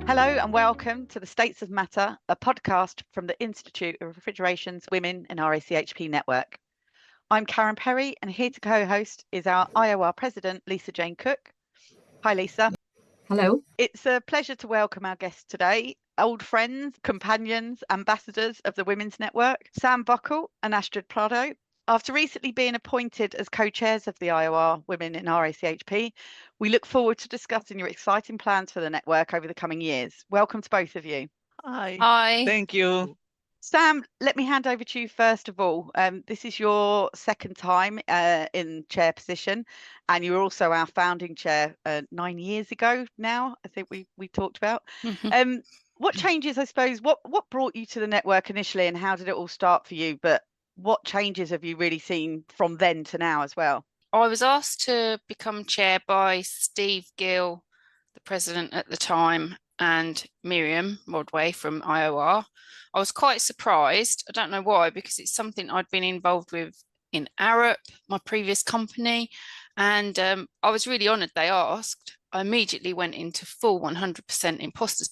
Hello and welcome to the States of Matter, a podcast from the Institute of Refrigeration's Women in RACHP Network. I'm Karen Perry, and here to co-host is our IOR President, Lisa Jane Cook. Hi, Lisa. Hello. It's a pleasure to welcome our guests today, old friends, companions, ambassadors of the Women's Network, Sam Buckle and Astrid Prado. After recently being appointed as co-chairs of the IOR Women in RACHP, we look forward to discussing your exciting plans for the network over the coming years. Welcome to both of you. Hi. Thank you. Sam, let me hand over to you first of all. This is your second time in chair position, and you were also our founding chair 9 years ago now, I think we talked about. What changes, I suppose, what brought you to the network initially, and how did it all start for you? But what changes have you really seen from then to now as well? I was asked to become chair by Steve Gill, the president at the time, and Miriam Rodway from IOR. I was quite surprised. I don't know why, because it's something I'd been involved with in RACHP, my previous company, and I was really honoured they asked. I immediately went into full 100% imposter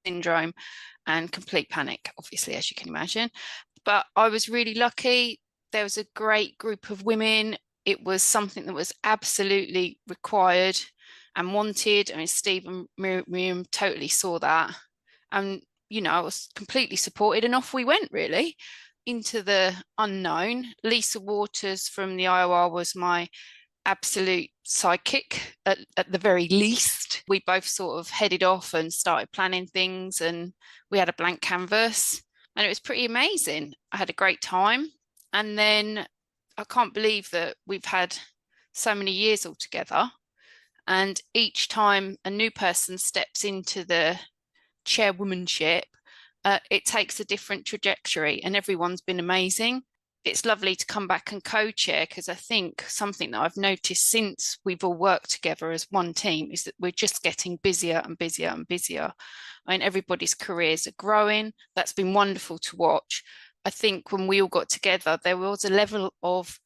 syndrome and complete panic, obviously, as you can imagine. But I was really lucky. There was a great group of women. It was something that was absolutely required and wanted. I mean, Steve and Miriam totally saw that. And, you know, I was completely supported, and off we went, really, into the unknown. Lisa Waters from the IOR was my absolute sidekick at the very least. We both sort of headed off and started planning things, and we had a blank canvas, and it was pretty amazing. I had a great time. And then I can't believe that we've had so many years all together. And each time a new person steps into the chairwomanship, it takes a different trajectory, and everyone's been amazing. It's lovely to come back and co-chair, because I think something that I've noticed since we've all worked together as one team is that we're just getting busier and busier and busier. I mean, everybody's careers are growing. That's been wonderful to watch. I think when we all got together, there was a level of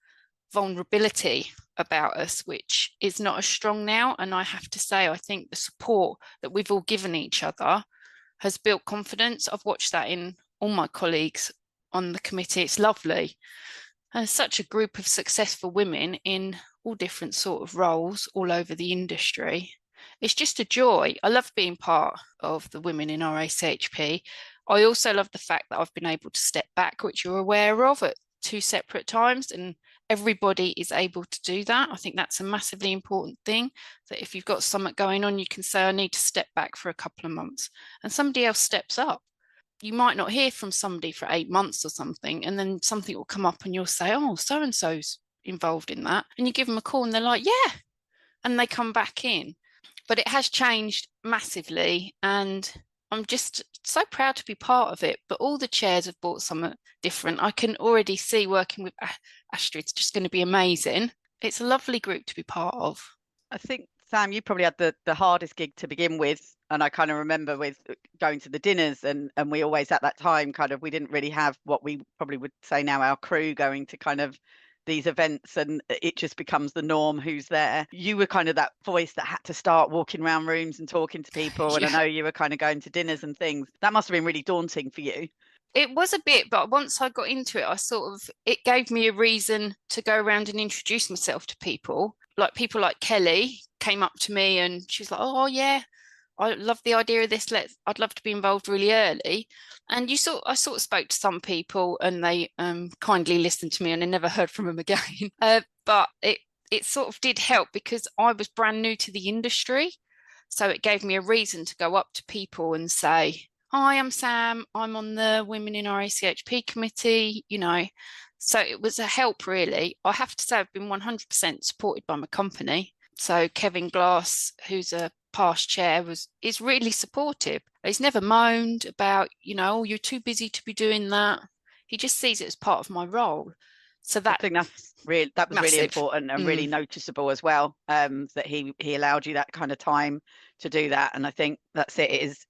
vulnerability about us, which is not as strong now. And I have to say, I think the support that we've all given each other has built confidence. I've watched that in all my colleagues on the committee. It's lovely. And such a group of successful women in all different sort of roles all over the industry. It's just a joy. I love being part of the Women in RACHP. I also love the fact that I've been able to step back, which you're aware of, at 2 separate times, and everybody is able to do that. I think that's a massively important thing, that if you've got something going on, you can say, I need to step back for a couple of months, and somebody else steps up. You might not hear from somebody for 8 months or something, and then something will come up and you'll say, oh, so-and-so's involved in that. And you give them a call and they're like, yeah, and they come back in. But it has changed massively, and I'm just so proud to be part of it. But all the chairs have brought something different. I can already see working with Astrid, it's just going to be amazing. It's a lovely group to be part of. I think, Sam, you probably had the hardest gig to begin with. And I kind of remember with going to the dinners, and we always at that time we didn't really have what we probably would say now, our crew going to kind of these events, and it just becomes the norm who's there. You were kind of that voice that had to start walking around rooms and talking to people. Yeah. And I know you were kind of going to dinners and things. That must have been really daunting for you. It was a bit, but once I got into it, it gave me a reason to go around and introduce myself to people. Like people like Kelly came up to me and she was like, oh yeah, I love the idea of this. I'd love to be involved really early. And I sort of spoke to some people, and they kindly listened to me, and I never heard from them again. But it sort of did help, because I was brand new to the industry. So it gave me a reason to go up to people and say, hi, I'm Sam. I'm on the Women in RACHP committee, you know. So it was a help, really. I have to say I've been 100% supported by my company. So Kevin Glass, who's a past chair, is really supportive. He's never moaned about, you know, oh, you're too busy to be doing that. He just sees it as part of my role. So that, I think that was really important and really noticeable as well, that he allowed you that kind of time to do that. And I think that's it. It is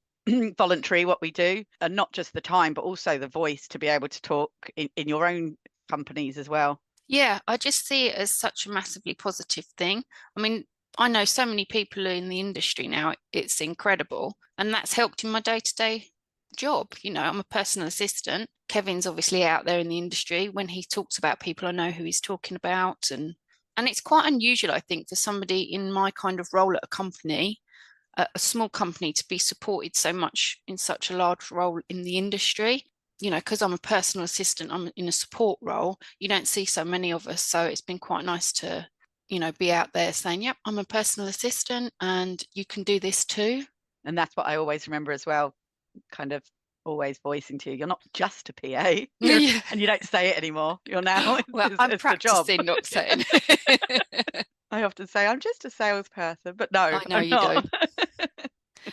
voluntary what we do, and not just the time, but also the voice to be able to talk in your own companies as well. Yeah, I just see it as such a massively positive thing. I mean, I know so many people in the industry now, it's incredible. And that's helped in my day-to-day job. You know, I'm a personal assistant. Kevin's obviously out there in the industry. When he talks about people, I know who he's talking about. And it's quite unusual, I think, for somebody in my kind of role at a company, a small company, to be supported so much in such a large role in the industry. You know, because I'm a personal assistant, I'm in a support role. You don't see so many of us. So it's been quite nice to, you know, be out there saying, yep, I'm a personal assistant and you can do this too. And that's what I always remember as well, kind of always voicing to you, you're not just a PA. Yeah. And you don't say it anymore. You're now, Well, I'm it's the job. practicing not saying. I often say I'm just a salesperson, but no, I know I'm you not. do.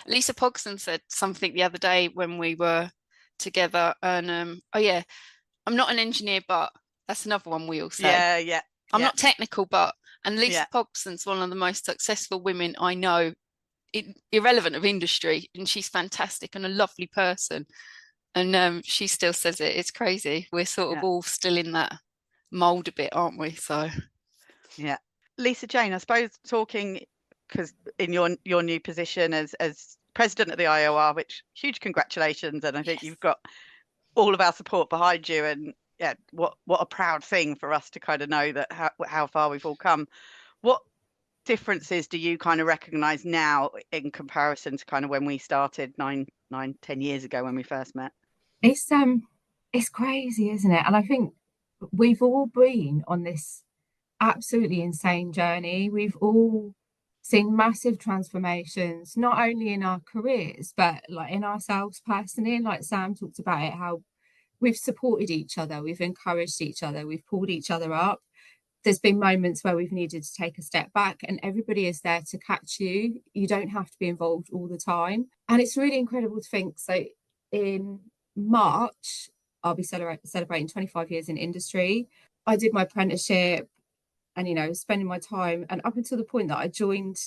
Lisa Pogson said something the other day when we were together, and oh yeah, I'm not an engineer, but that's another one we all say. Yeah. I'm not technical, but, and Lisa Yeah. Pogson's one of the most successful women I know, irrelevant of industry, and she's fantastic and a lovely person. And she still says it. It's crazy. We're sort of all still in that mold a bit, aren't we? So yeah. Lisa Jane, I suppose talking, because in your new position as president of the IOR, which huge congratulations, and I think you've got all of our support behind you, and yeah, what a proud thing for us to kind of know that how far we've all come. What differences do you kind of recognize now in comparison to kind of when we started 10 years ago when we first met? It's crazy, isn't it? And I think we've all been on this absolutely insane journey. We've all seen massive transformations, not only in our careers, but like in ourselves personally. And like Sam talked about it, how we've supported each other, we've encouraged each other, we've pulled each other up. There's been moments where we've needed to take a step back, and everybody is there to catch you. You don't have to be involved all the time. And it's really incredible to think. So in March, I'll be celebrating 25 years in industry. I did my apprenticeship and, you know, spending my time. And up until the point that I joined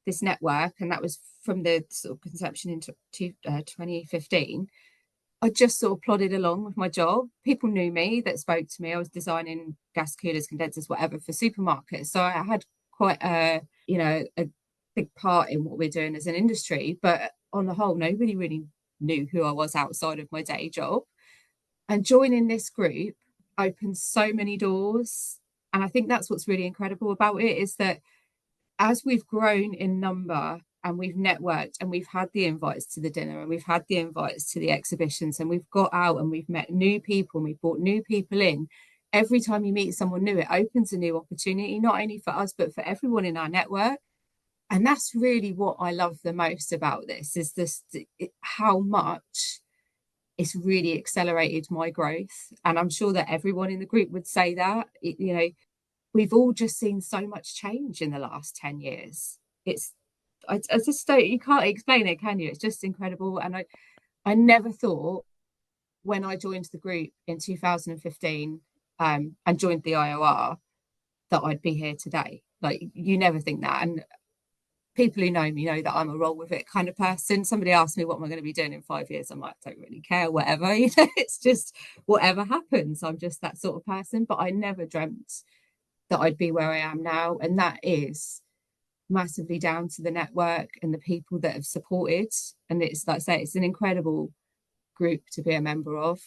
this network, and that was from the sort of conception into 2015, I just sort of plodded along with my job. People knew me that spoke to me. I was designing gas coolers, condensers, whatever for supermarkets. So I had quite a big part in what we're doing as an industry. But on the whole, nobody really knew who I was outside of my day job. And joining this group opened so many doors. And I think that's what's really incredible about it, is that as we've grown in number and we've networked and we've had the invites to the dinner and we've had the invites to the exhibitions and we've got out and we've met new people and we've brought new people in, every time you meet someone new, it opens a new opportunity, not only for us, but for everyone in our network. And that's really what I love the most about this, is how much it's really accelerated my growth. And I'm sure that everyone in the group would say that. You know, we've all just seen so much change in the last 10 years. I just don't, you can't explain it, can you? It's just incredible. And I never thought when I joined the group in 2015 and joined the IOR that I'd be here today. Like, you never think that. And people who know me know that I'm a roll with it kind of person. Somebody asked me what am I going to be doing in 5 years, I'm like, I don't really care, whatever. You know, it's just whatever happens. I'm just that sort of person. But I never dreamt that I'd be where I am now. And that is massively down to the network and the people that have supported. And it's, like I say, it's an incredible group to be a member of.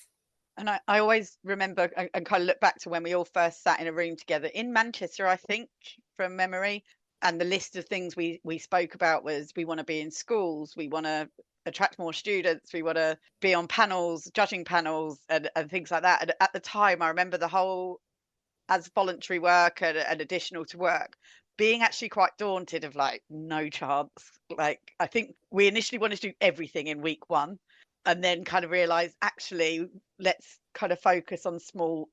And I always remember and kind of look back to when we all first sat in a room together in Manchester, I think, from memory. And the list of things we spoke about was, we want to be in schools, we want to attract more students, we want to be on panels, judging panels and things like that. And at the time, I remember the whole, as voluntary work and additional to work, being actually quite daunted of like, no chance. Like, I think we initially wanted to do everything in week one, and then kind of realize, actually, let's kind of focus on small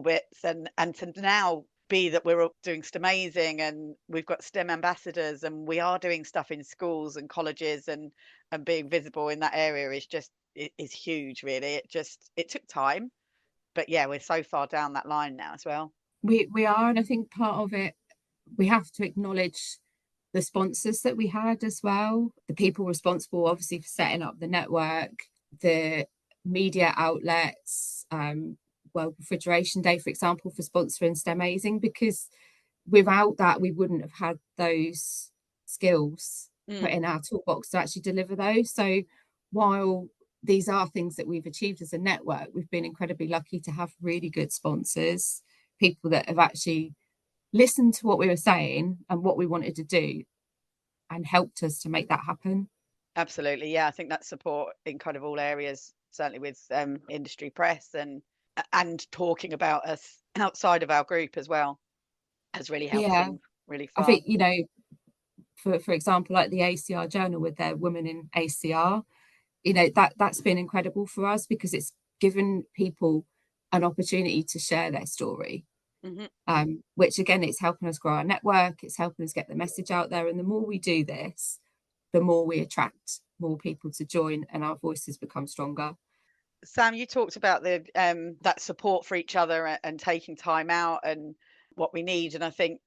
bits, and to now be that we're doing STEMazing and we've got STEM ambassadors and we are doing stuff in schools and colleges, and being visible in that area is just, it is huge, really. It took time, but yeah, we're so far down that line now as well. We are, and I think part of it, we have to acknowledge the sponsors that we had as well, the people responsible obviously for setting up the network, the media outlets, World Refrigeration Day, for example, for sponsoring STEMazing, because without that, we wouldn't have had those skills put Mm. in our toolbox to actually deliver those. So while these are things that we've achieved as a network, we've been incredibly lucky to have really good sponsors, people that have actually listened to what we were saying and what we wanted to do and helped us to make that happen. Absolutely, yeah. I think that support in kind of all areas, certainly with industry press and talking about us outside of our group as well, has really helped Yeah, things really I far. think, you know, for example, like the ACR Journal with their Women in ACR, you know, that's been incredible for us because it's given people an opportunity to share their story. Hmm. Which again, it's helping us grow our network, it's helping us get the message out there. And the more we do this, the more we attract more people to join and our voices become stronger. Sam, you talked about the that support for each other and taking time out and what we need, and I think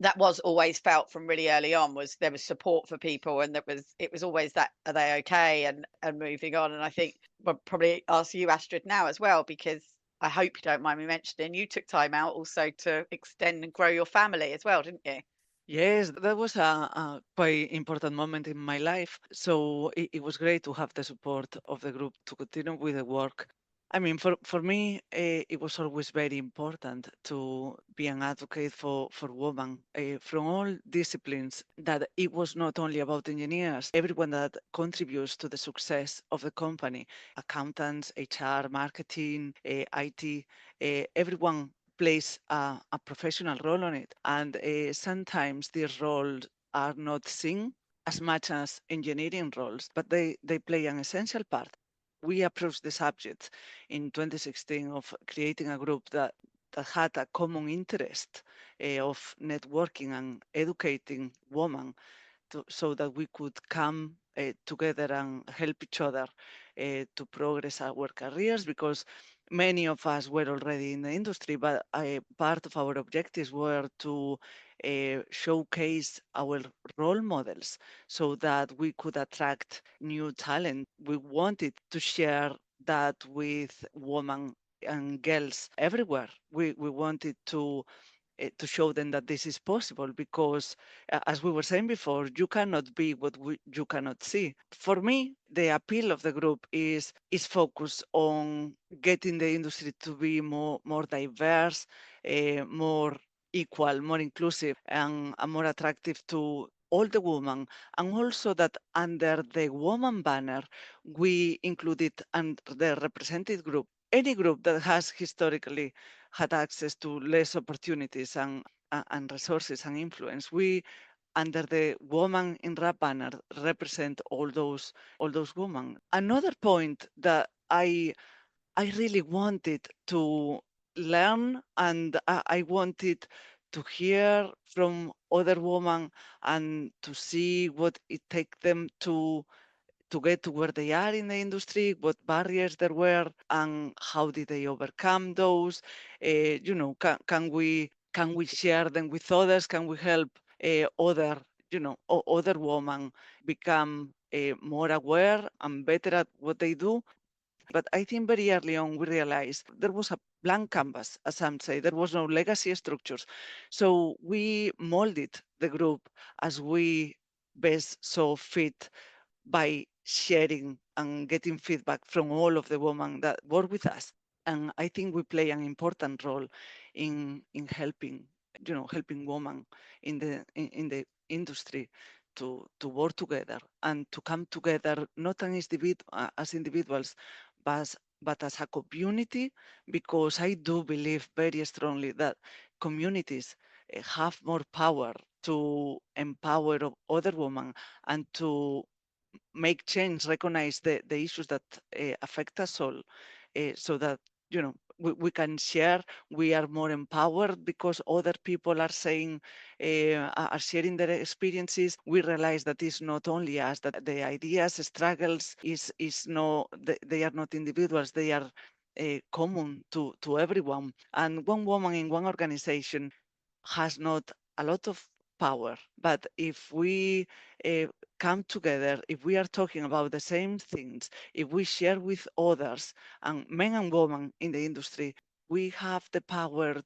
that was always felt from really early on, was there was support for people, and it was always that, are they okay, and moving on. And I think we'll probably ask you, Astrid, now as well, because I hope you don't mind me mentioning you took time out also to extend and grow your family as well, didn't you? Yes, that was a quite important moment in my life. So it was great to have the support of the group to continue with the work. I mean, for me, it was always very important to be an advocate for women from all disciplines, that it was not only about engineers, everyone that contributes to the success of the company, accountants, HR, marketing, IT, everyone plays a professional role on it. And sometimes these roles are not seen as much as engineering roles, but they play an essential part. We approached the subject in 2016 of creating a group that had a common interest of networking and educating women so that we could come together and help each other to progress our careers, because many of us were already in the industry, but part of our objectives were to showcase our role models so that we could attract new talent. We wanted to share that with women and girls everywhere. We wanted to show them that this is possible, because as we were saying before, you cannot be what you cannot see. For me, the appeal of the group is focused on getting the industry to be more diverse, more equal, more inclusive, and more attractive to all the women, and also that under the woman banner we included and the represented group, any group that has historically had access to less opportunities and resources and influence. We, under the woman in RAP banner, represent all those women. Another point that I really wanted to learn, and I wanted to hear from other women and to see what it takes them to get to where they are in the industry, what barriers there were, and how did they overcome those. Can we share them with others? Can we help other women become more aware and better at what they do? But I think very early on we realized there was a blank canvas, as some say. There was no legacy structures. So we molded the group as we best saw fit, by sharing and getting feedback from all of the women that work with us. And I think we play an important role in helping women in the industry to work together and to come together, not as individuals, but as a community, because I do believe very strongly that communities have more power to empower other women and to make change, recognize the issues that affect us all, so that we can share. We are more empowered because other people are saying, are sharing their experiences. We realize that it's not only us, that the ideas, struggles is no, they are not individuals. They are common to everyone. And one woman in one organization has not a lot of power, but if we uh, come together, if we are talking about the same things, if we share with others, and men and women in the industry, we have the power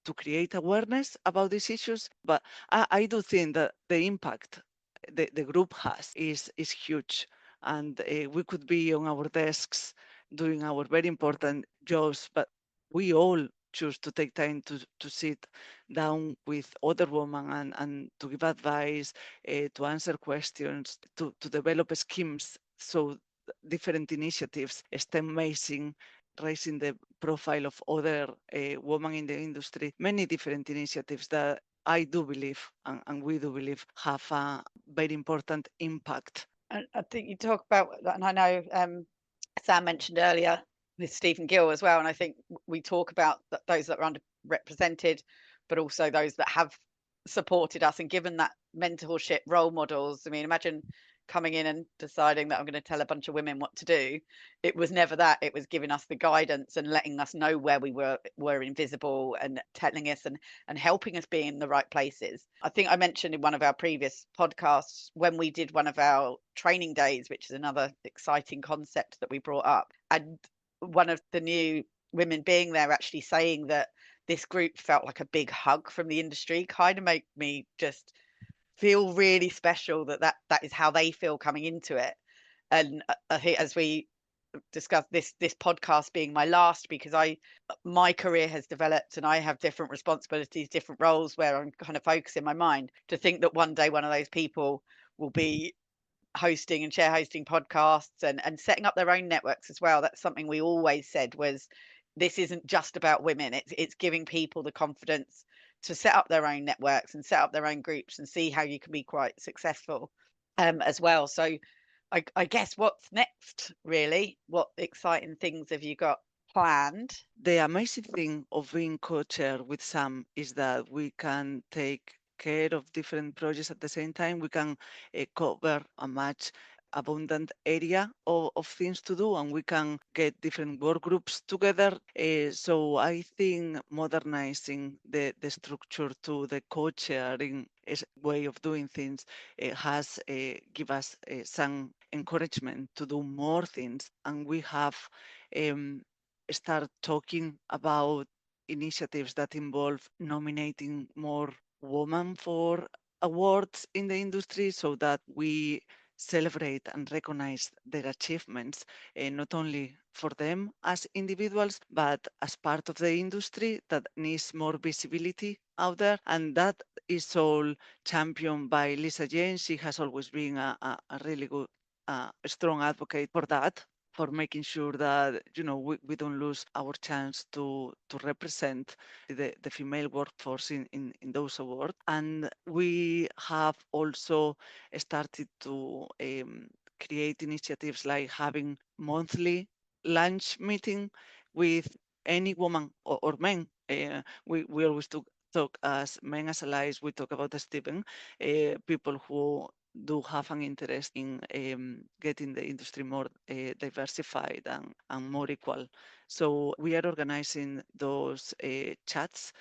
to create awareness about these issues. But I do think that the impact the group has is huge. And we could be on our desks doing our very important jobs, but we all choose to take time to sit down with other women and to give advice, to answer questions, to develop schemes. So different initiatives, STEM amazing, raising the profile of other women in the industry, many different initiatives that I do believe, and we do believe, have a very important impact. And I think you talk about, and I know Sam mentioned earlier with Stephen Gill as well, and I think we talk about those that are underrepresented, but also those that have supported us and given that mentorship, role models. I mean, imagine coming in and deciding that I'm going to tell a bunch of women what to do. It was never that. It was giving us the guidance and letting us know where we were invisible, and telling us and helping us be in the right places. I think I mentioned in one of our previous podcasts when we did one of our training days, which is another exciting concept that we brought up, and one of the new women being there actually saying that this group felt like a big hug from the industry, kind of made me just feel really special that is how they feel coming into it. And I think, as we discussed, this podcast being my last, because my career has developed and I have different responsibilities, different roles where I'm kind of focusing my mind, to think that one day one of those people will be hosting and share hosting podcasts and setting up their own networks as well. That's something we always said, was this isn't just about women. It's giving people the confidence to set up their own networks and set up their own groups and see how you can be quite successful as well. So I guess what's next, really? What exciting things have you got planned? The amazing thing of being co-chair with Sam is that we can take care of different projects at the same time. We can cover a much abundant area of things to do, and we can get different work groups together. So I think modernizing the structure to the co-chairing way of doing things has give us some encouragement to do more things, and we have start talking about initiatives that involve nominating more women for awards in the industry, so that we celebrate and recognize their achievements, not only for them as individuals, but as part of the industry that needs more visibility out there. And that is all championed by Lisa Jane. She has always been a really good, strong advocate for that, for making sure that we don't lose our chance to represent the female workforce in those awards. And we have also started to create initiatives like having monthly lunch meeting with any woman or men. We always talk as men as allies. We talk about Stephen, people who do have an interest in getting the industry more diversified and more equal. So we are organizing those chats.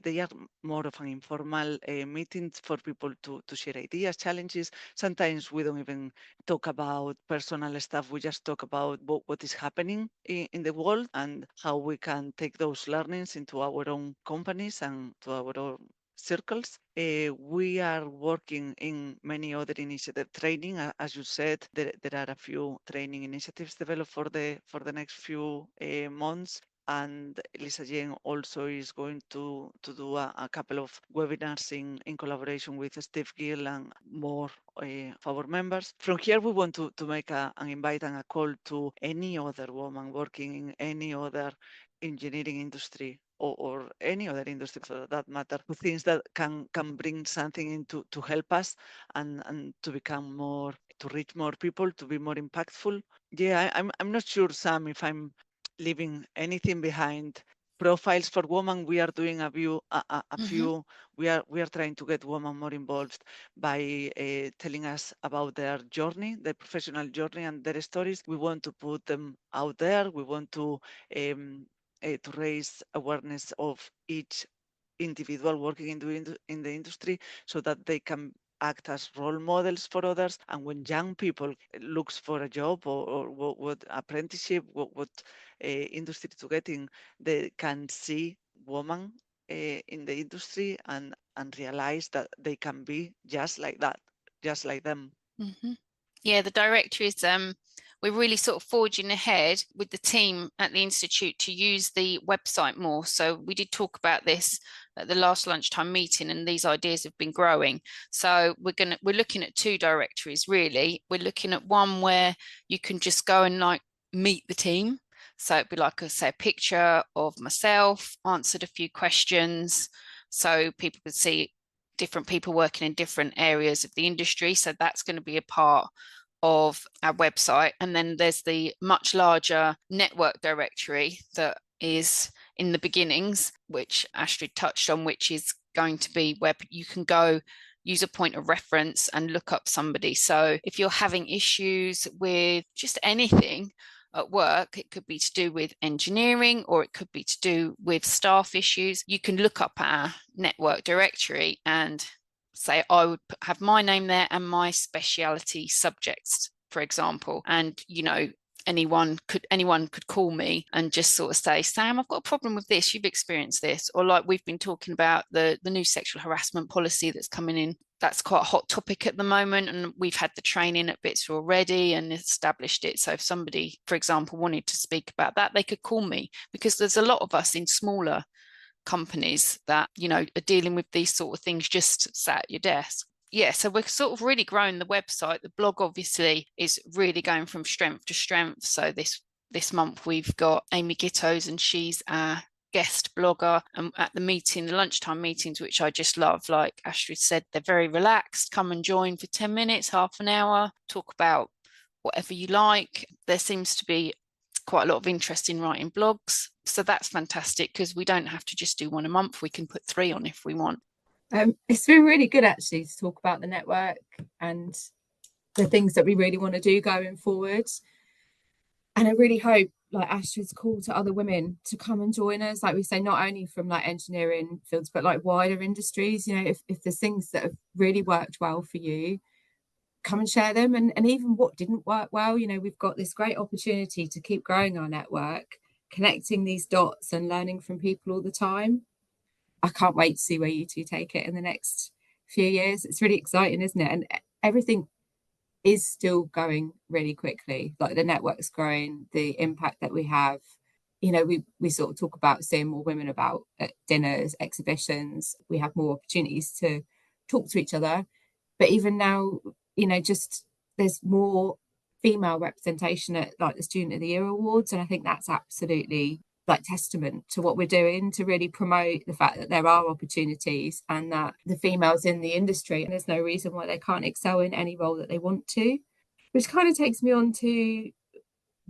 They are more of an informal meetings for people to share ideas, challenges. Sometimes we don't even talk about personal stuff. We just talk about what is happening in the world and how we can take those learnings into our own companies and to our own circles. We are working in many other initiatives. Training, as you said, there are a few training initiatives developed for the next few months. And Lisa Jane also is going to do a couple of webinars in collaboration with Steve Gill and more of our members. From here, we want to make an invite and a call to any other woman working in any other engineering industry or any other industry for that matter, who thinks that can bring something in to help us and to become more, to reach more people, to be more impactful. Yeah, I'm not sure, Sam, if I'm leaving anything behind. Profiles for women, we are doing a few. We are trying to get women more involved by telling us about their journey, their professional journey, and their stories. We want to put them out there. We want to raise awareness of each individual working in the industry, so that they can act as role models for others. And when young people looks for a job or what apprenticeship, what industry to get in, they can see women in the industry and realize that they can be just like that, just like them. Mm-hmm. Yeah, the directories, we're really sort of forging ahead with the team at the Institute to use the website more. So we did talk about this at the last lunchtime meeting, and these ideas have been growing. So we're looking at 2 directories really. We're looking at one where you can just go and like meet the team. So it'd be like, say, a picture of myself, answered a few questions, so people could see different people working in different areas of the industry. So that's going to be a part of our website. And then there's the much larger network directory that is in the beginnings, which Astrid touched on, which is going to be where you can go use a point of reference and look up somebody. So if you're having issues with just anything at work, it could be to do with engineering, or it could be to do with staff issues, you can look up our network directory and say, I would have my name there and my speciality subjects, for example. And, you know, anyone could call me and just sort of say, Sam, I've got a problem with this, you've experienced this. Or like we've been talking about the new sexual harassment policy that's coming in. That's quite a hot topic at the moment, and we've had the training at BITS already and established it. So if somebody, for example, wanted to speak about that, they could call me, because there's a lot of us in smaller companies that, you know, are dealing with these sort of things just sat at your desk. Yeah, so we're sort of really growing the website. The blog obviously is really going from strength to strength. So this month we've got Amy Gittos, and she's our guest blogger, and at the lunchtime meetings, which I just love, like Astrid said, they're very relaxed. Come and join for 10 minutes, half an hour, talk about whatever you like. There seems to be quite a lot of interest in writing blogs, so that's fantastic, because we don't have to just do one a month, we can put 3 on if we want. It's been really good actually to talk about the network and the things that we really want to do going forward. And I really hope, like Astrid's call to other women to come and join us, like we say, not only from like engineering fields, but like wider industries. You know, if there's things that have really worked well for you, come and share them. And even what didn't work well, you know, we've got this great opportunity to keep growing our network, connecting these dots and learning from people all the time. I can't wait to see where you 2 take it in the next few years. It's really exciting, isn't it? And everything is still going really quickly. Like the network's growing, the impact that we have. You know, we sort of talk about seeing more women about at dinners, exhibitions. We have more opportunities to talk to each other. But even now, you know, just there's more female representation at like the Student of the Year Awards. And I think that's absolutely like testament to what we're doing to really promote the fact that there are opportunities and that the females in the industry, and there's no reason why they can't excel in any role that they want to. Which kind of takes me on to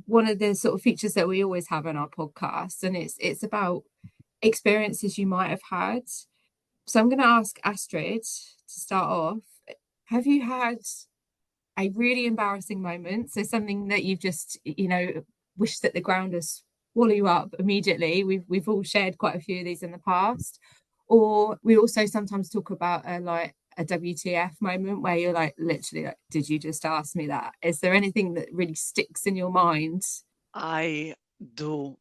one of the sort of features that we always have on our podcast, and it's about experiences you might have had. So I'm going to ask Astrid to start off. Have you had a really embarrassing moment? So something that you've just, you know, wished that the ground has swallow you up immediately. We've all shared quite a few of these in the past. Or we also sometimes talk about like a WTF moment where you're like, literally, like, did you just ask me that? Is there anything that really sticks in your mind? I do,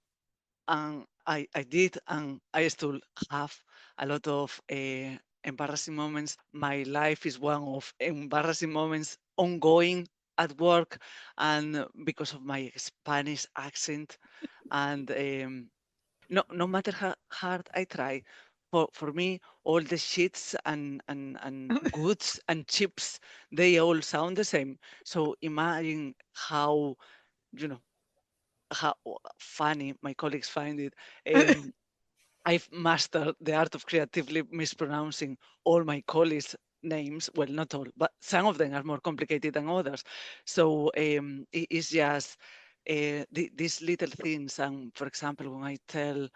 and I did, and I still have a lot of embarrassing moments. My life is one of embarrassing moments ongoing at work, and because of my Spanish accent, and no matter how hard I try, for me, all the shits and goods and chips, they all sound the same. So imagine how, you know, how funny my colleagues find it. I've mastered the art of creatively mispronouncing all my colleagues' names. Well, not all, but some of them are more complicated than others. So it's just these little things. And for example, when I tell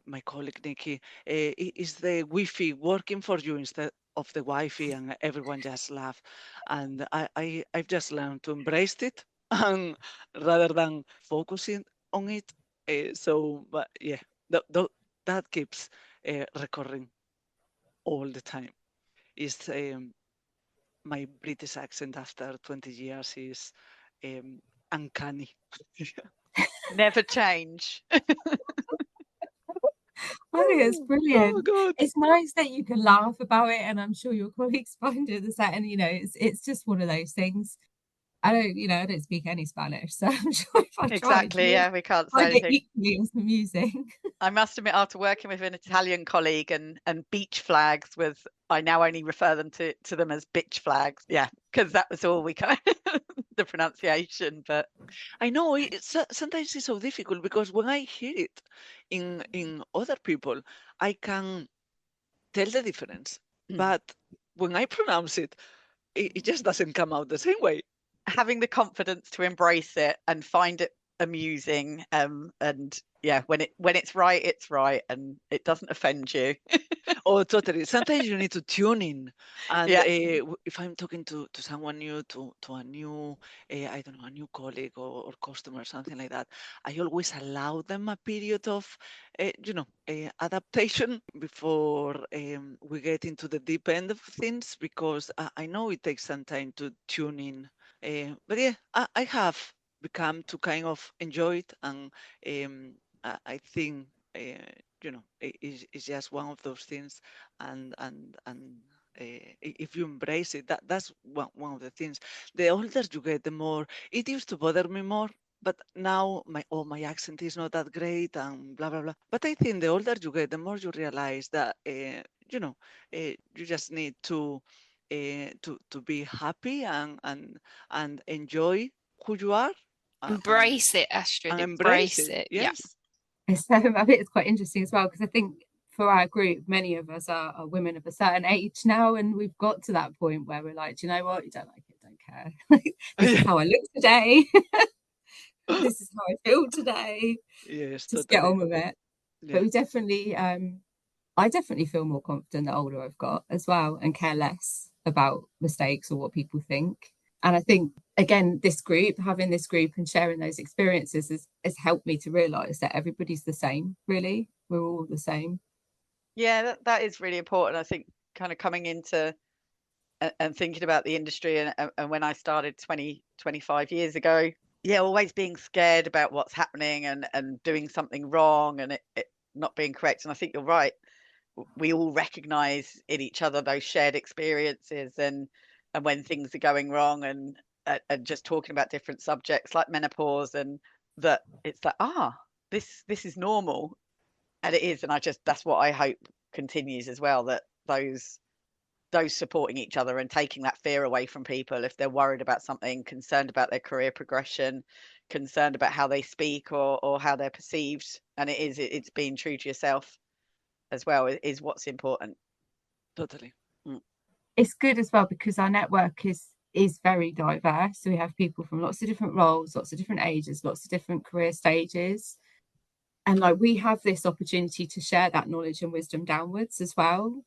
my colleague Nikki, is the Wi-Fi working for you instead of the Wi-Fi, and everyone just laugh. And I've just learned to embrace it, and rather than focusing on it. But yeah, that keeps recurring all the time. Is my British accent after 20 years is uncanny. Never change. I think it's Oh brilliant. God. It's nice that you can laugh about it, and I'm sure your colleagues find it the same. And it's just one of those things. I don't speak any Spanish, so I'm sure if I tried, Exactly. you would Yeah, we can't say find it anything. equally as amusing. I must admit, after working with an Italian colleague and beach flags was, I now only refer them to them as bitch flags. Yeah, because that was all we kind of the pronunciation. But I know sometimes it's so difficult because when I hear it in other people, I can tell the difference. But when I pronounce it, it just doesn't come out the same way. having the confidence to embrace it and find it amusing, and yeah, when it's right and it doesn't offend you. Oh, totally. Sometimes you need to tune in. And Yeah. if I'm talking to someone new, to a new, I don't know, a new colleague or customer, something like that, I always allow them a period of, adaptation before we get into the deep end of things, because I know it takes some time to tune in. But yeah, I have become to kind of enjoy it, and I think it's just one of those things, and if you embrace it, that's one of the things. The older you get, the more it used to bother me more. But now my accent is not that great and blah blah blah. But I think the older you get, the more you realize that you just need to be happy and enjoy who you are, Embrace it, Astrid. and embrace Embrace it. it. Yeah. Yes. So I think it's quite interesting as well, because I think for our group, many of us are women of a certain age now, and we've got to that point where we're like, do you know what? You don't like it, don't care. This is how I look today. This is how I feel today. Yes, Just get totally. on with it. Yeah. But we definitely, I definitely feel more confident the older I've got as well, and care less about mistakes or what people think. And I think, again, having this group and sharing those experiences has helped me to realize that everybody's the same, really. We're all the same. Yeah, that is really important. I think kind of coming into and thinking about the industry, and when I started 25 years ago, yeah, always being scared about what's happening and doing something wrong and it not being correct. And I think you're right. We all recognize in each other those shared experiences, and when things are going wrong, and just talking about different subjects like menopause, and that it's like, this is normal, and it is. And that's what I hope continues as well, that those supporting each other and taking that fear away from people if they're worried about something, concerned about their career progression, concerned about how they speak or how they're perceived. And it's being true to yourself as well is what's important. Totally. It's good as well because our network is very diverse. So we have people from lots of different roles, lots of different ages, lots of different career stages. And like we have this opportunity to share that knowledge and wisdom downwards as well.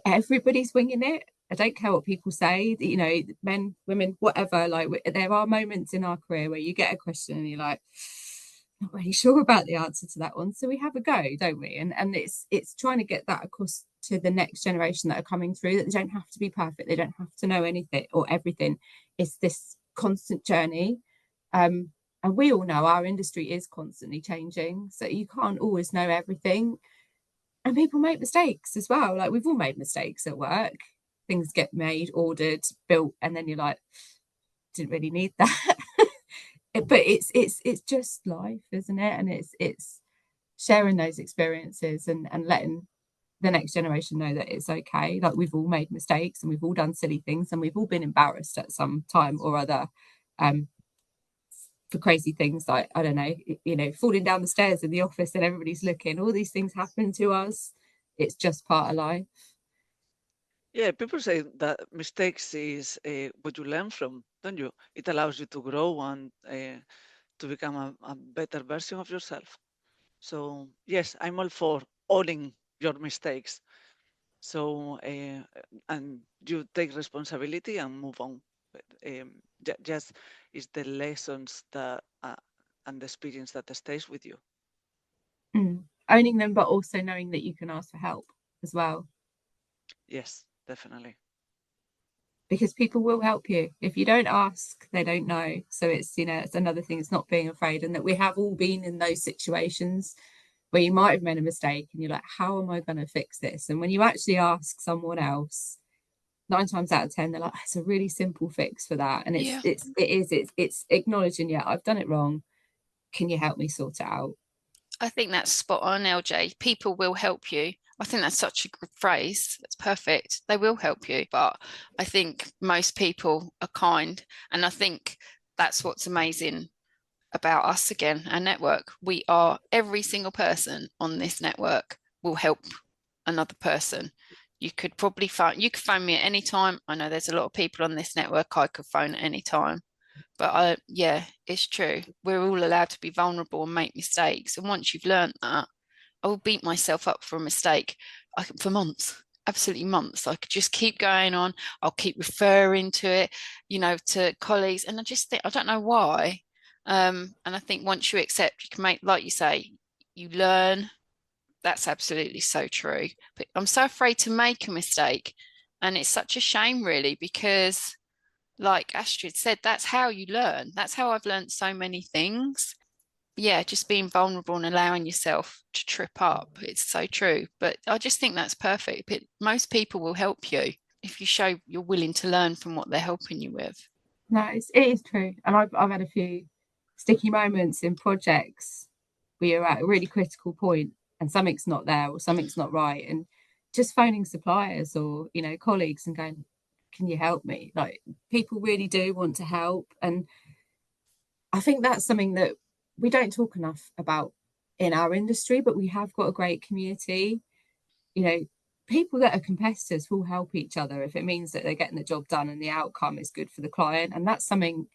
Everybody's winging it. I don't care what people say, men, women, whatever. Like there are moments in our career where you get a question and you're like, not really sure about the answer to that one. So we have a go, don't we? And it's trying to get that across to the next generation that are coming through, that they don't have to be perfect. They don't have to know anything or everything. It's this constant journey. And we all know our industry is constantly changing. So you can't always know everything. And people make mistakes as well. Like we've all made mistakes at work. Things get made, ordered, built, and then you're like, didn't really need that. But it's just life, isn't it? And it's sharing those experiences and letting the next generation know that it's okay. Like we've all made mistakes and we've all done silly things and we've all been embarrassed at some time or other. For crazy things like, I don't know, falling down the stairs in the office and everybody's looking. All these things happen to us. It's just part of life. Yeah, people say that mistakes is what you learn from, don't you? It allows you to grow and to become a better version of yourself. So yes, I'm all for owning your mistakes. So and you take responsibility and move on. But, just is the lessons that and the experience that stays with you. Owning them, but also knowing that you can ask for help as well. Yes, definitely. Because people will help you. If you don't ask, they don't know. So it's, it's another thing. It's not being afraid, and that we have all been in those situations where you might have made a mistake and you're like, how am I going to fix this? And when you actually ask someone else, 9 times out of 10, they're like, it's a really simple fix for that. And Yeah. it's acknowledging, yeah, I've done it wrong. Can you help me sort it out? I think that's spot on, LJ. People will help you. I think that's such a good phrase. That's perfect. They will help you. But I think most people are kind. And I think that's what's amazing about us again, our network. We are, every single person on this network will help another person. You could phone me at any time. I know there's a lot of people on this network I could phone at any time. But yeah, it's true. We're all allowed to be vulnerable and make mistakes. And once you've learned that, I will beat myself up for a mistake for months, absolutely months. I could just keep going on. I'll keep referring to it, to colleagues. And I just think, I don't know why. And I think once you accept, you can make, like you say, you learn. That's absolutely so true. But I'm so afraid to make a mistake. And it's such a shame, really, because like Astrid said, that's how you learn. That's how I've learned so many things. Yeah, just being vulnerable and allowing yourself to trip up. It's so true. But I just think that's perfect. But most people will help you if you show you're willing to learn from what they're helping you with. No, it is true. And I've had a few sticky moments in projects where you're at a really critical point and something's not there or something's not right. And just phoning suppliers or, colleagues and going, can you help me? Like, people really do want to help. And I think that's something that we don't talk enough about in our industry, but we have got a great community. People that are competitors will help each other if it means that they're getting the job done and the outcome is good for the client. And that's something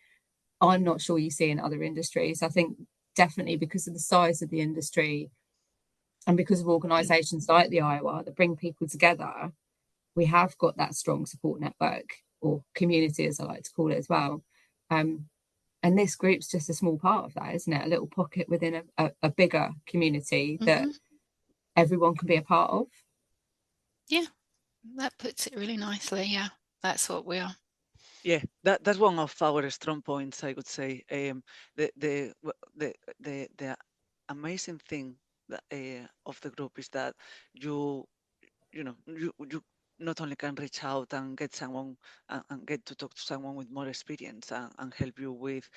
I'm not sure you see in other industries. I think definitely because of the size of the industry and because of organisations like the IOR that bring people together, we have got that strong support network, or community as I like to call it as well. And this group's just a small part of that, isn't it? A little pocket within a bigger community that everyone can be a part of. Yeah, that puts it really nicely. Yeah, that's what we are. Yeah, that's one of our strong points, I would say. The amazing thing of the group is that you not only can reach out and get someone and get to talk to someone with more experience and help you with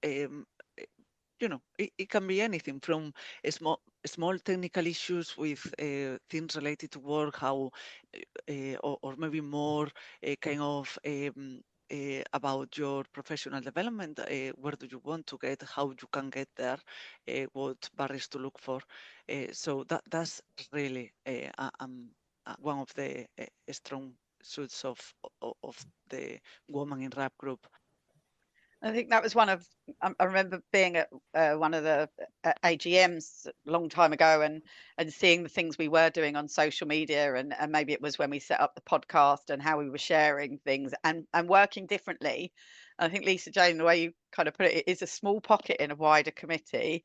it can be anything from small technical issues with things related to work, how or maybe more kind of about your professional development. Where do you want to get? How you can get there? What barriers to look for? So that's really one of the strong suits of the Women in RACHP group. I think that was one of, I remember being at one of the AGMs a long time ago and seeing the things we were doing on social media, and maybe it was when we set up the podcast and how we were sharing things and working differently. And I think, Lisa Jane, the way you kind of put it, it is a small pocket in a wider committee.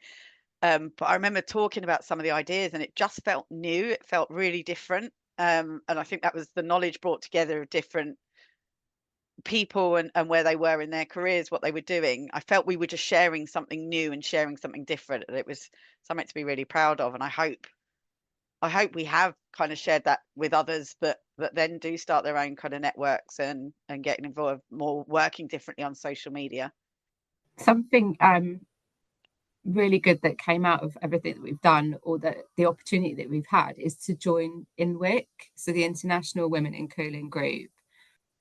But I remember talking about some of the ideas and it just felt new. It felt really different. And I think that was the knowledge brought together of different people and where they were in their careers, what they were doing. I felt we were just sharing something new and sharing something different, and it was something to be really proud of. And I hope we have kind of shared that with others that then do start their own kind of networks and getting involved more, working differently on social media. Something really good that came out of everything that we've done, or the opportunity that we've had, is to join INWIC, so the International Women in Cooling Group.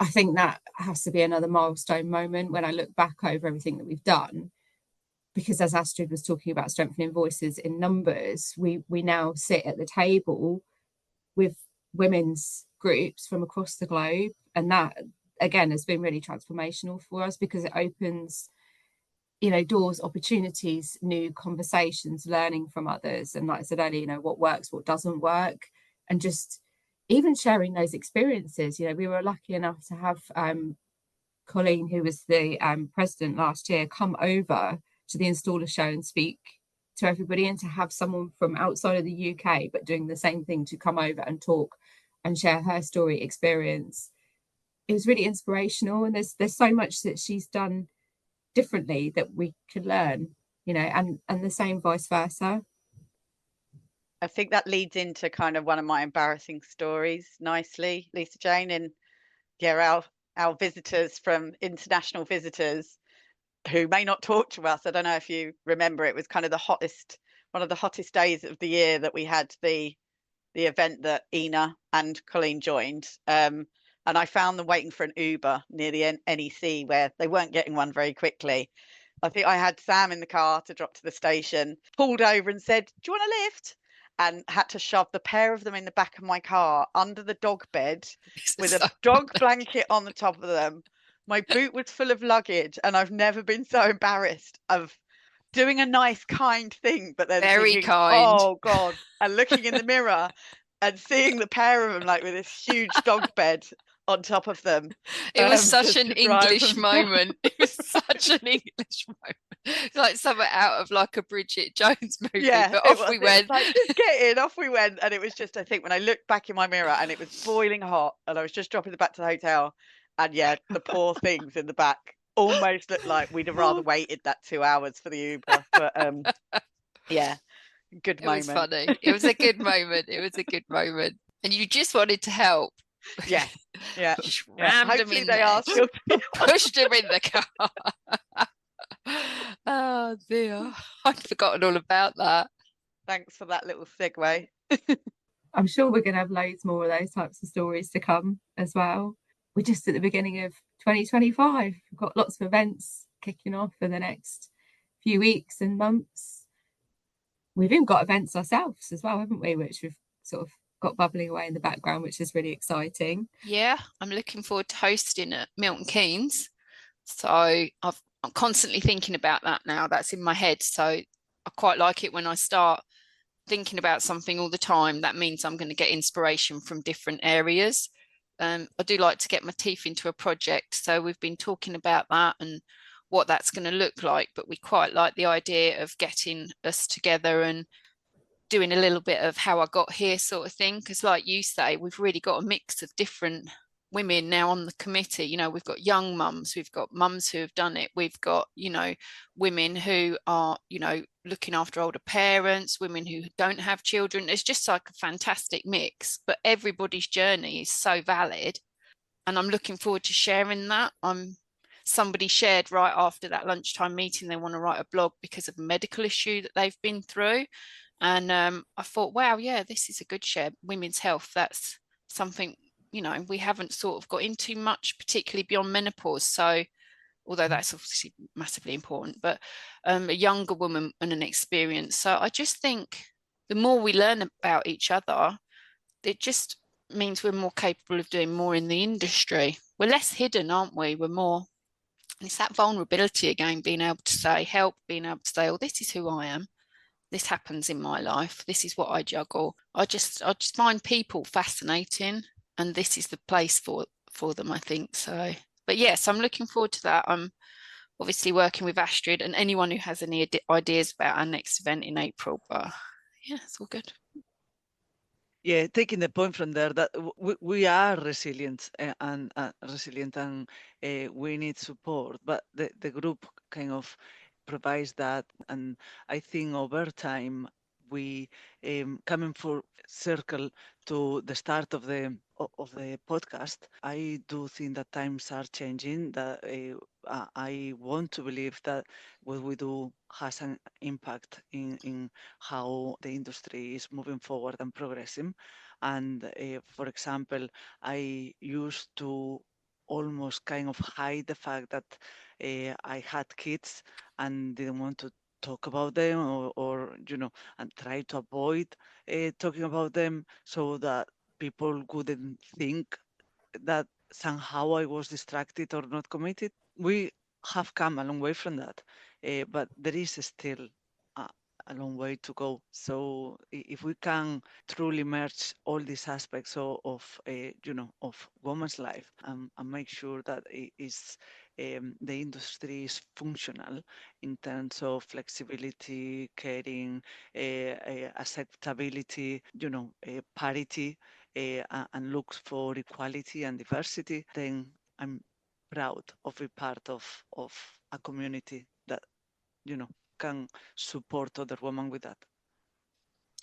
I think that has to be another milestone moment when I look back over everything that we've done, because as Astrid was talking about strengthening voices in numbers, we now sit at the table with women's groups from across the globe, and that again has been really transformational for us because it opens doors, opportunities, new conversations, learning from others, and like I said earlier, what works, what doesn't work, and just even sharing those experiences. We were lucky enough to have Colleen, who was the president last year, come over to the installer show and speak to everybody, and to have someone from outside of the UK but doing the same thing to come over and talk and share her story experience. It was really inspirational, and there's so much that she's done differently that we could learn, and the same vice versa. I think that leads into kind of one of my embarrassing stories nicely, Lisa Jane, and yeah, our visitors from international visitors who may not talk to us. I don't know if you remember, it was kind of one of the hottest days of the year that we had the event that Ina and Colleen joined. And I found them waiting for an Uber near the NEC where they weren't getting one very quickly. I think I had Sam in the car to drop to the station, pulled over and said, "Do you want a lift?" And had to shove the pair of them in the back of my car under the dog bed with a dog blanket on the top of them. My boot was full of luggage, and I've never been so embarrassed of doing a nice, kind thing, but then Very thinking, kind. "Oh God," and looking in the mirror and seeing the pair of them like with this huge dog bed on top of them. It was such just an to drive English them. moment. It was such an English moment. It's like something out of like a Bridget Jones movie, Yeah, but it off was. we It was went. like, just get in, off we went. And it was just, I think when I looked back in my mirror and it was boiling hot and I was just dropping them back to the hotel, and yeah, the poor things in the back almost looked like we'd have rather waited that 2 hours for the Uber. But yeah, good It was moment. funny. It was a good moment. It was a good moment. And you just wanted to help. Yeah, yeah. Just Yeah. rammed them Hopefully in they there. are still. Pushed them in the car. Oh dear. I'd forgotten all about that. Thanks for that little segue. I'm sure we're going to have loads more of those types of stories to come as well. We're just at the beginning of 2025. We've got lots of events kicking off for the next few weeks and months. We've even got events ourselves as well, haven't we? Which we've sort of got bubbling away in the background, which is really exciting. Yeah, I'm looking forward to hosting at Milton Keynes. So I'm constantly thinking about that now. That's in my head. So I quite like it when I start thinking about something all the time. That means I'm going to get inspiration from different areas. I do like to get my teeth into a project. So we've been talking about that and what that's going to look like, but we quite like the idea of getting us together and doing a little bit of how I got here sort of thing. Because like you say, we've really got a mix of different women now on the committee. You know, we've got young mums, we've got mums who have done it, we've got, you know, women who are, you know, looking after older parents, women who don't have children. It's just like a fantastic mix, but everybody's journey is so valid. And I'm looking forward to sharing that. Somebody shared right after that lunchtime meeting, they want to write a blog because of a medical issue that they've been through. And I thought, wow, yeah, this is a good share. Women's health, that's something, you know, we haven't sort of got into much, particularly beyond menopause. So although that's obviously massively important, but a younger woman and an experience. So I just think the more we learn about each other, it just means we're more capable of doing more in the industry. We're less hidden, aren't we? We're more, it's that vulnerability again, being able to say help, being able to say, oh, this is who I am. This happens in my life. This is what I juggle. I just find people fascinating, and this is the place for them, I think. So, but yes, I'm looking forward to that. I'm obviously working with Astrid and anyone who has any ideas about our next event in April. But yeah, it's all good. Yeah, taking the point from there that we are resilient and resilient, and we need support, but the group kind of provides that. And I think over time we coming full circle to the start of the podcast. I do think that times are changing. That I want to believe that what we do has an impact in how the industry is moving forward and progressing. And for example, I used to almost kind of hide the fact that I had kids and didn't want to talk about them, or and try to avoid talking about them so that people wouldn't think that somehow I was distracted or not committed. We have come a long way from that, but there is still a, a long way to go. So if we can truly merge all these aspects of women's life, and make sure that it is the industry is functional in terms of flexibility, caring, acceptability, parity, and looks for equality and diversity, then I'm proud of be part of a community that can support other women with that.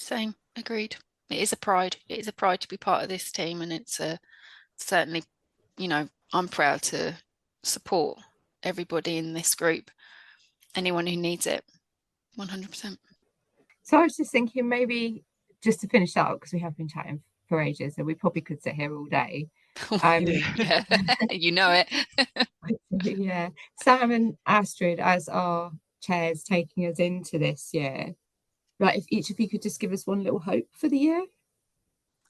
Same, agreed. It is a pride. It is a pride to be part of this team, and it's certainly, you know, I'm proud to support everybody in this group, anyone who needs it, 100%. So I was just thinking, maybe just to finish up, because we have been chatting for ages, and we probably could sit here all day. Yeah, you know it. Yeah, Sam and Astrid, as our chairs taking us into this year, like if each of you could just give us one little hope for the year.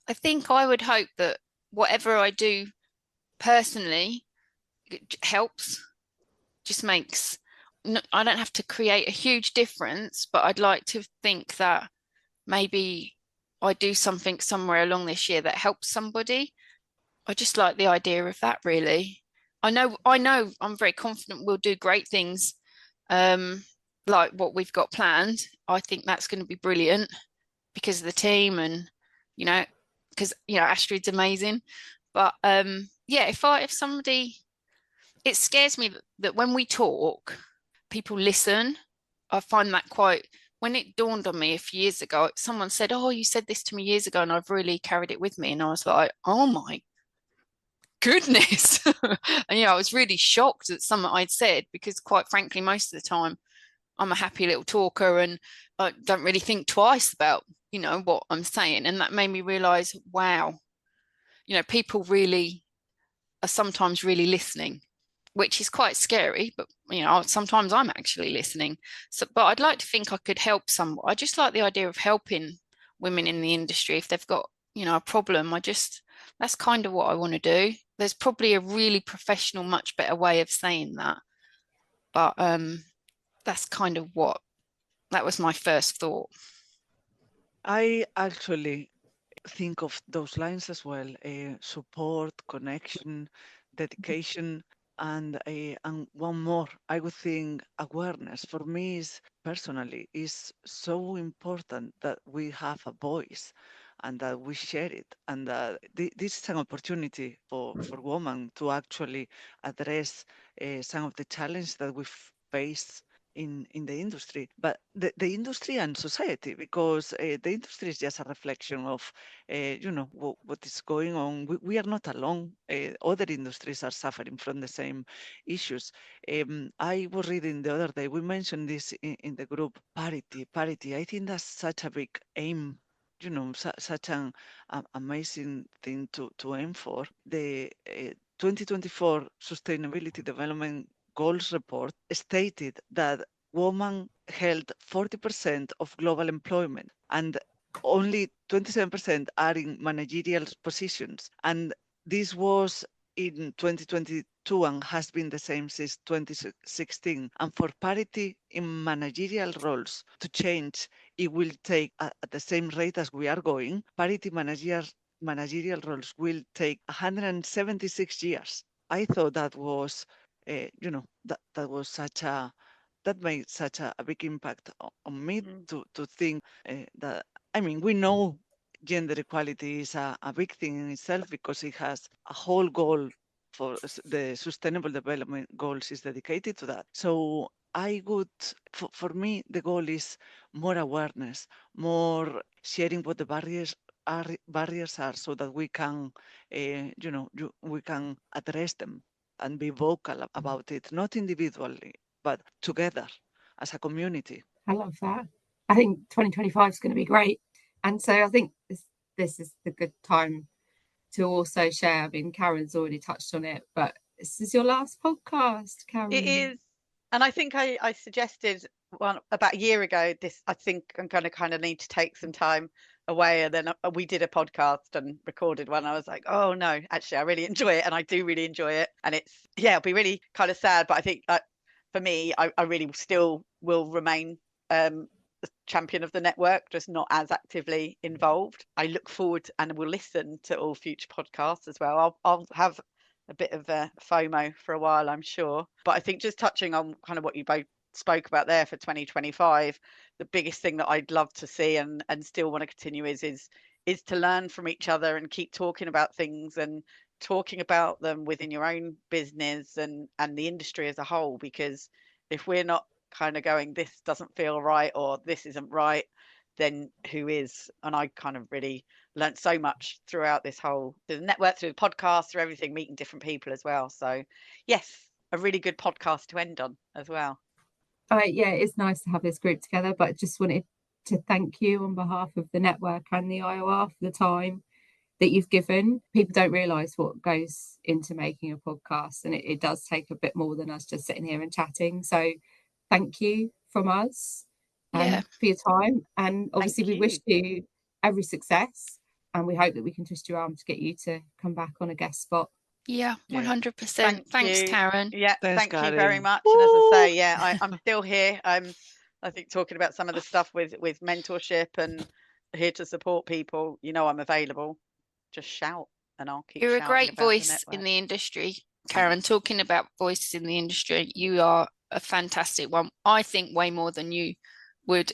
I think I would hope that whatever I do personally helps, just makes, I don't have to create a huge difference, but I'd like to think that maybe I do something somewhere along this year that helps somebody. I just like the idea of that, really. I know I'm very confident we'll do great things, like what we've got planned. I think that's going to be brilliant because of the team, and because Astrid's amazing. But yeah, if somebody, it scares me that when we talk, people listen. I find that quite, when it dawned on me a few years ago, someone said, "Oh, you said this to me years ago," and I've really carried it with me. And I was like, "Oh my goodness." And I was really shocked at something I'd said, because quite frankly, most of the time I'm a happy little talker and I don't really think twice about what I'm saying. And that made me realize, wow, people really are sometimes really listening, which is quite scary, but sometimes I'm actually listening. So, but I'd like to think I could help someone. I just like the idea of helping women in the industry if they've got a problem. That's kind of what I want to do. There's probably a really professional, much better way of saying that, but that's kind of that was my first thought. I actually think of those lines as well: support, connection, dedication, and one more. I would think awareness. For me, is so important that we have a voice and that we share it, and that this is an opportunity for women to actually address some of the challenges that we face in the industry, but the industry and society, because the industry is just a reflection of what is going on. We are not alone. Other industries are suffering from the same issues. I was reading the other day, we mentioned this in the group, parity. I think that's such a big aim, such an amazing thing to aim for. The 2024 Sustainability Development Goals report stated that women held 40% of global employment and only 27% are in managerial positions. And this was in 2022 and has been the same since 2016. And for parity in managerial roles to change, it will take at the same rate as we are going. Parity managerial roles will take 176 years. I thought that was, that was that made such a big impact on me to think that, we know gender equality is a big thing in itself because it has a whole goal for the sustainable development goals is dedicated to that. So I would, for me, the goal is more awareness, more sharing what the barriers are so that we can, we can address them and be vocal about it, not individually, but together as a community. I love that. I think 2025 is going to be great. And so I think this is the good time to also share. I mean, Karen's already touched on it, but this is your last podcast, Karen. It is. And I think I suggested about a year ago, I think I'm going to kind of need to take some time away. And then we did a podcast and recorded one. I was like, oh no, actually, I really enjoy it. And I do really enjoy it. And it'll be really kind of sad. But I think for me, I really still will remain the champion of the network, just not as actively involved. I look forward and will listen to all future podcasts as well. I'll have a bit of a FOMO for a while, I'm sure. But I think just touching on kind of what you both spoke about there for 2025, the biggest thing that I'd love to see and still want to continue is to learn from each other and keep talking about things and talking about them within your own business and the industry as a whole. Because if we're not kind of going, this doesn't feel right or this isn't right, then who is. And I kind of really learned so much throughout this whole, through the network, through the podcast, through everything, meeting different people as well. So yes, a really good podcast to end on as well. Yeah, it's nice to have this group together, but just wanted to thank you on behalf of the network and the IOR for the time that you've given. People don't realise what goes into making a podcast, and it does take a bit more than us just sitting here and chatting. So thank you from us for your time. And obviously we wish you every success, and we hope that we can twist your arm to get you to come back on a guest spot. Yeah, 100%. Thanks, Karen. Yeah, thank you very Karen. much. And as I say, yeah, I'm still here. I think talking about some of the stuff with mentorship and here to support people, you know, I'm available. Just shout and I'll keep You're a shouting great about the voice in network. the industry, Karen. Talking about voices in the industry, you are a fantastic one. I think way more than you would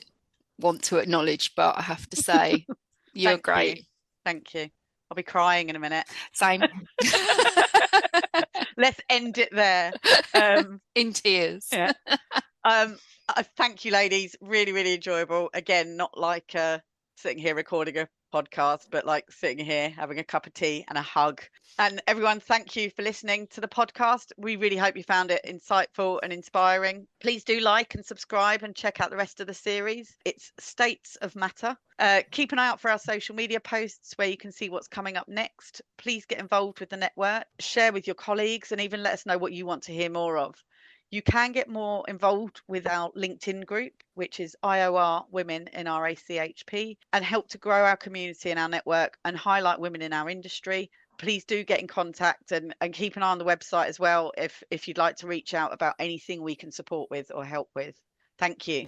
want to acknowledge, but I have to say you're great. Thank you. I'll be crying in a minute. Same. Let's end it there. In tears. Yeah. Thank you, ladies. Really, really enjoyable. Again, not like sitting here recording a podcast, but like sitting here having a cup of tea and a hug. And everyone, thank you for listening to the podcast. We really hope you found it insightful and inspiring. Please do like and subscribe and check out the rest of the series. It's States of Matter. Keep an eye out for our social media posts where you can see what's coming up next. Please get involved with the network, share with your colleagues, and even let us know what you want to hear more of. You can get more involved with our LinkedIn group, which is IOR Women in RACHP, and help to grow our community and our network and highlight women in our industry. Please do get in contact and keep an eye on the website as well if you'd like to reach out about anything we can support with or help with. Thank you.